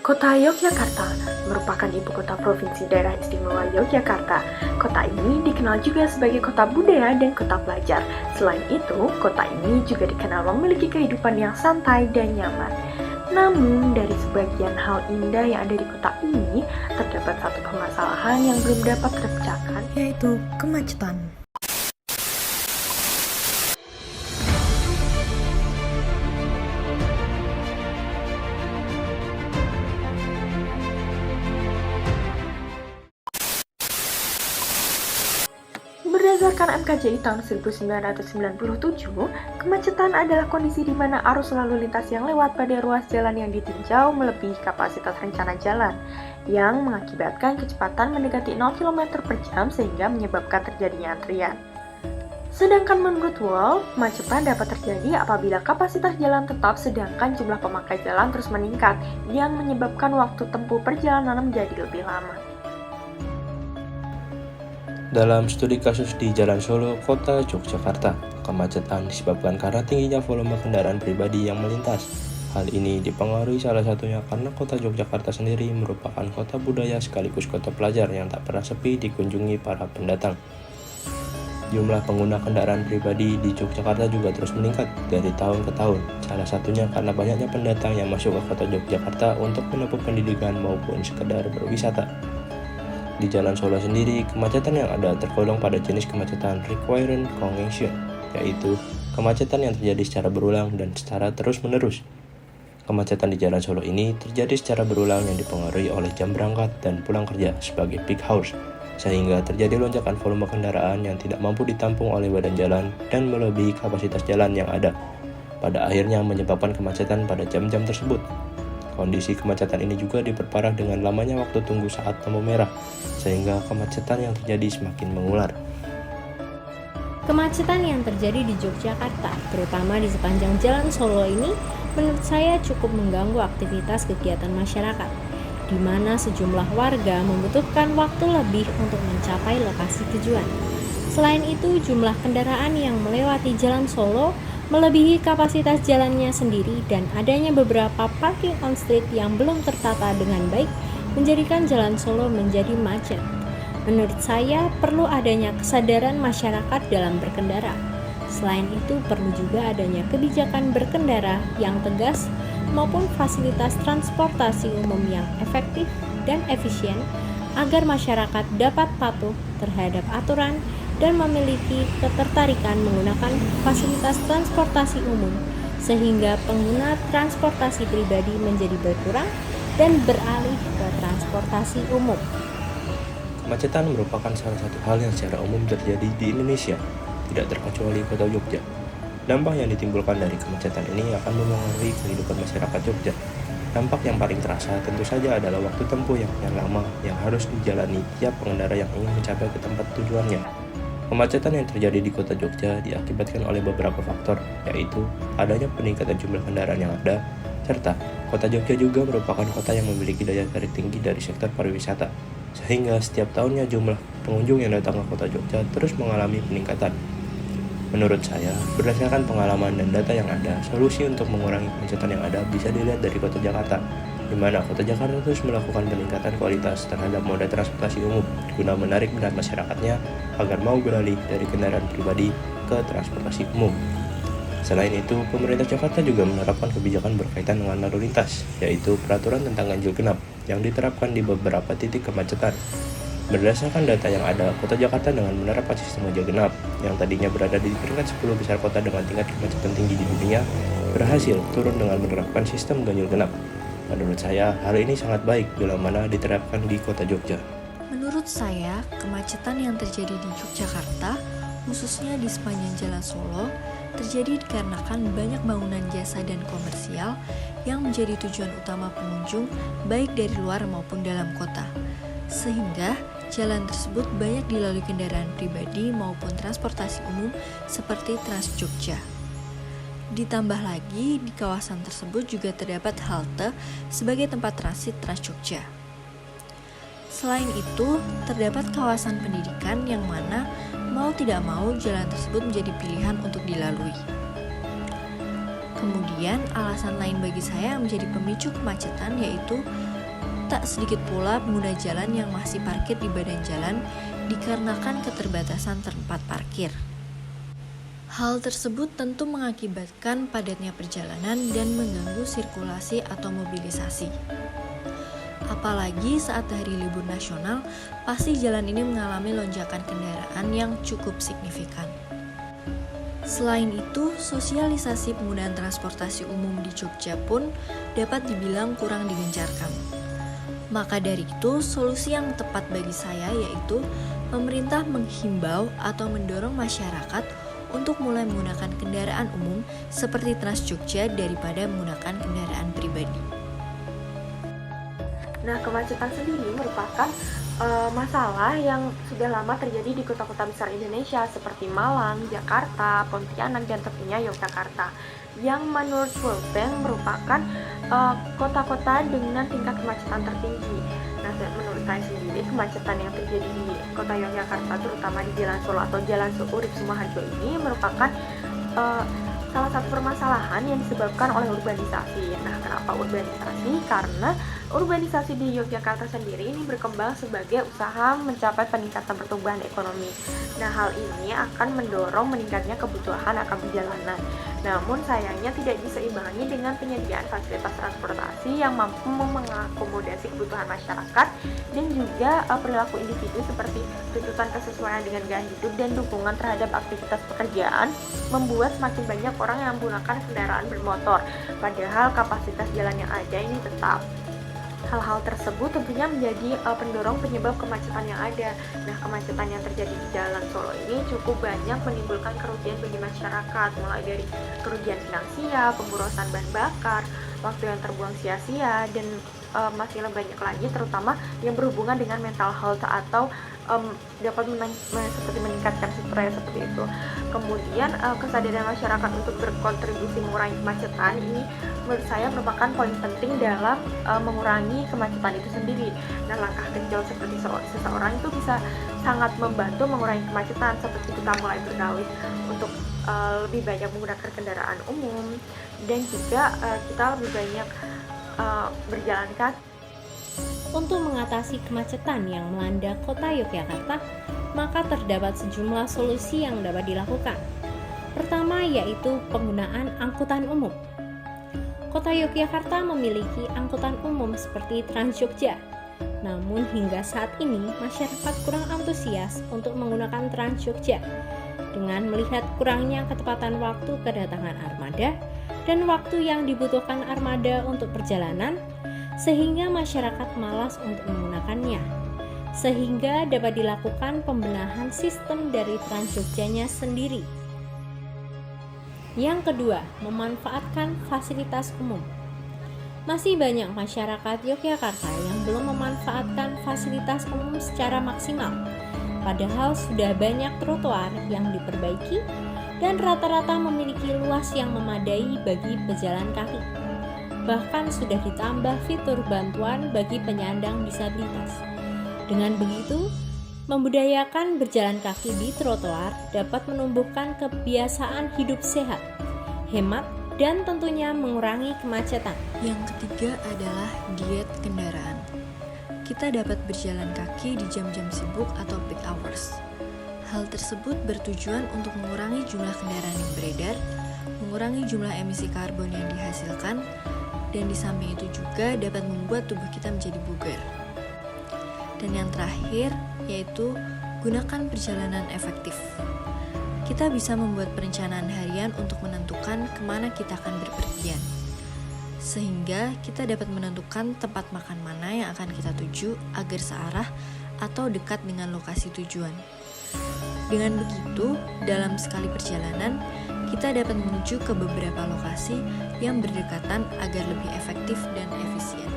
Kota Yogyakarta merupakan ibu kota Provinsi Daerah Istimewa Yogyakarta. Kota ini dikenal juga sebagai kota budaya dan kota pelajar. Selain itu, kota ini juga dikenal memiliki kehidupan yang santai dan nyaman. Namun, dari sebagian hal indah yang ada di kota ini, terdapat satu permasalahan yang belum dapat terpecahkan, yaitu kemacetan. Berdasarkan MKJI tahun 1997, kemacetan adalah kondisi di mana arus lalu lintas yang lewat pada ruas jalan yang ditinjau melebihi kapasitas rencana jalan, yang mengakibatkan kecepatan mendekati 0 km per jam sehingga menyebabkan terjadinya antrian. Sedangkan menurut WOL, kemacetan dapat terjadi apabila kapasitas jalan tetap sedangkan jumlah pemakai jalan terus meningkat, yang menyebabkan waktu tempuh perjalanan menjadi lebih lama. Dalam studi kasus di Jalan Solo, Kota Yogyakarta, kemacetan disebabkan karena tingginya volume kendaraan pribadi yang melintas. Hal ini dipengaruhi salah satunya karena Kota Yogyakarta sendiri merupakan kota budaya sekaligus kota pelajar yang tak pernah sepi dikunjungi para pendatang. Jumlah pengguna kendaraan pribadi di Yogyakarta juga terus meningkat dari tahun ke tahun, salah satunya karena banyaknya pendatang yang masuk ke Kota Yogyakarta untuk menempuh pendidikan maupun sekedar berwisata. Di Jalan Solo sendiri, kemacetan yang ada tergolong pada jenis kemacetan recurrent congestion, yaitu kemacetan yang terjadi secara berulang dan secara terus-menerus. Kemacetan di Jalan Solo ini terjadi secara berulang yang dipengaruhi oleh jam berangkat dan pulang kerja sebagai peak hours, sehingga terjadi lonjakan volume kendaraan yang tidak mampu ditampung oleh badan jalan dan melebihi kapasitas jalan yang ada. Pada akhirnya menyebabkan kemacetan pada jam-jam tersebut. Kondisi kemacetan ini juga diperparah dengan lamanya waktu tunggu saat lampu merah, sehingga kemacetan yang terjadi semakin mengular. Kemacetan yang terjadi di Yogyakarta, terutama di sepanjang Jalan Solo ini, menurut saya cukup mengganggu aktivitas kegiatan masyarakat, di mana sejumlah warga membutuhkan waktu lebih untuk mencapai lokasi tujuan. Selain itu, jumlah kendaraan yang melewati Jalan Solo melebihi kapasitas jalannya sendiri dan adanya beberapa parking on street yang belum tertata dengan baik menjadikan Jalan Solo menjadi macet. Menurut saya, perlu adanya kesadaran masyarakat dalam berkendara. Selain itu, perlu juga adanya kebijakan berkendara yang tegas maupun fasilitas transportasi umum yang efektif dan efisien agar masyarakat dapat patuh terhadap aturan dan memiliki ketertarikan menggunakan fasilitas transportasi umum, sehingga pengguna transportasi pribadi menjadi berkurang dan beralih ke transportasi umum. Kemacetan merupakan salah satu hal yang secara umum terjadi di Indonesia, tidak terkecuali Kota Jogja. Dampak yang ditimbulkan dari kemacetan ini akan mempengaruhi kehidupan masyarakat Jogja. Dampak yang paling terasa tentu saja adalah waktu tempuh yang lama yang harus dijalani tiap pengendara yang ingin mencapai ke tempat tujuannya. Kemacetan yang terjadi di Kota Jogja diakibatkan oleh beberapa faktor, yaitu adanya peningkatan jumlah kendaraan yang ada, serta Kota Jogja juga merupakan kota yang memiliki daya tarik tinggi dari sektor pariwisata, sehingga setiap tahunnya jumlah pengunjung yang datang ke Kota Jogja terus mengalami peningkatan. Menurut saya, berdasarkan pengalaman dan data yang ada, solusi untuk mengurangi kemacetan yang ada bisa dilihat dari Kota Jakarta, di mana Kota Jakarta terus melakukan peningkatan kualitas terhadap moda transportasi umum guna menarik minat masyarakatnya agar mau beralih dari kendaraan pribadi ke transportasi umum. Selain itu, pemerintah Jakarta juga menerapkan kebijakan berkaitan dengan lalu lintas, yaitu peraturan tentang ganjil genap yang diterapkan di beberapa titik kemacetan. Berdasarkan data yang ada, Kota Jakarta dengan menerapkan sistem ganjil genap yang tadinya berada di peringkat 10 besar kota dengan tingkat kemacetan tinggi di dunia, berhasil turun dengan menerapkan sistem ganjil genap. Menurut saya, hal ini sangat baik bila mana diterapkan di Kota Jogja. Menurut saya, kemacetan yang terjadi di Yogyakarta, khususnya di sepanjang Jalan Solo, terjadi dikarenakan banyak bangunan jasa dan komersial yang menjadi tujuan utama pengunjung baik dari luar maupun dalam kota. Sehingga jalan tersebut banyak dilalui kendaraan pribadi maupun transportasi umum seperti Trans Jogja. Ditambah lagi, di kawasan tersebut juga terdapat halte sebagai tempat transit Trans Jogja. Selain itu, terdapat kawasan pendidikan yang mana mau tidak mau jalan tersebut menjadi pilihan untuk dilalui. Kemudian, alasan lain bagi saya yang menjadi pemicu kemacetan yaitu tak sedikit pula pengguna jalan yang masih parkir di badan jalan dikarenakan keterbatasan tempat parkir. Hal tersebut tentu mengakibatkan padatnya perjalanan dan mengganggu sirkulasi atau mobilisasi. Apalagi saat hari libur nasional, pasti jalan ini mengalami lonjakan kendaraan yang cukup signifikan. Selain itu, sosialisasi penggunaan transportasi umum di Jogja pun dapat dibilang kurang digencarkan. Maka dari itu, solusi yang tepat bagi saya yaitu pemerintah menghimbau atau mendorong masyarakat untuk mulai menggunakan kendaraan umum seperti Trans Jogja daripada menggunakan kendaraan pribadi. Nah, kemacetan sendiri merupakan masalah yang sudah lama terjadi di kota-kota besar Indonesia seperti Malang, Jakarta, Pontianak, dan tentunya Yogyakarta, yang menurut World Bank merupakan kota-kota dengan tingkat kemacetan tertinggi. Nah, menurut saya sendiri, kemacetan yang terjadi di kota Yogyakarta, terutama di Jalan Solo atau Jalan Urip Sumoharjo ini merupakan salah satu permasalahan yang disebabkan oleh urbanisasi. Nah, kenapa urbanisasi? Karena urbanisasi di Yogyakarta sendiri ini berkembang sebagai usaha mencapai peningkatan pertumbuhan ekonomi. Nah, hal ini akan mendorong meningkatnya kebutuhan akan perjalanan. Namun sayangnya tidak diseimbangi dengan penyediaan fasilitas transportasi yang mampu mengakomodasi kebutuhan masyarakat dan juga perilaku individu seperti tuntutan kesesuaian dengan gaya hidup dan dukungan terhadap aktivitas pekerjaan membuat semakin banyak orang yang menggunakan kendaraan bermotor, padahal kapasitas jalan yang ada ini tetap. Hal-hal tersebut tentunya menjadi pendorong penyebab kemacetan yang ada. Nah, kemacetan yang terjadi di Jalan Solo ini cukup banyak menimbulkan kerugian bagi masyarakat, mulai dari kerugian finansial, pemborosan bahan bakar, waktu yang terbuang sia-sia, dan masih banyak lagi, terutama yang berhubungan dengan mental health atau dapat seperti meningkatkan stres seperti itu. Kemudian kesadaran masyarakat untuk berkontribusi mengurangi kemacetan ini menurut saya merupakan poin penting dalam mengurangi kemacetan itu sendiri. Nah, langkah kecil seperti seseorang itu bisa sangat membantu mengurangi kemacetan, seperti kita mulai beralih untuk lebih banyak menggunakan kendaraan umum, dan juga kita lebih banyak berjalan kaki. Untuk mengatasi kemacetan yang melanda kota Yogyakarta, maka terdapat sejumlah solusi yang dapat dilakukan. Pertama yaitu penggunaan angkutan umum. Kota Yogyakarta memiliki angkutan umum seperti Trans Jogja. Namun hingga saat ini masyarakat kurang antusias untuk menggunakan Trans Jogja dengan melihat kurangnya ketepatan waktu kedatangan armada dan waktu yang dibutuhkan armada untuk perjalanan, sehingga masyarakat malas untuk menggunakannya. Sehingga dapat dilakukan pembenahan sistem dari Trans Jogjanya sendiri. Yang kedua, memanfaatkan fasilitas umum. Masih banyak masyarakat Yogyakarta yang belum memanfaatkan fasilitas umum secara maksimal. Padahal sudah banyak trotoar yang diperbaiki dan rata-rata memiliki luas yang memadai bagi pejalan kaki. Bahkan sudah ditambah fitur bantuan bagi penyandang disabilitas. Dengan begitu, membudayakan berjalan kaki di trotoar dapat menumbuhkan kebiasaan hidup sehat, hemat, dan tentunya mengurangi kemacetan. Yang ketiga adalah diet kendaraan. Kita dapat berjalan kaki di jam-jam sibuk atau peak hours. Hal tersebut bertujuan untuk mengurangi jumlah kendaraan yang beredar, mengurangi jumlah emisi karbon yang dihasilkan, dan di samping itu juga dapat membuat tubuh kita menjadi bugar. Dan yang terakhir yaitu gunakan perjalanan efektif. Kita bisa membuat perencanaan harian untuk menentukan kemana kita akan berpergian, sehingga kita dapat menentukan tempat makan mana yang akan kita tuju agar searah atau dekat dengan lokasi tujuan. Dengan begitu, dalam sekali perjalanan, kita dapat menuju ke beberapa lokasi yang berdekatan agar lebih efektif dan efisien.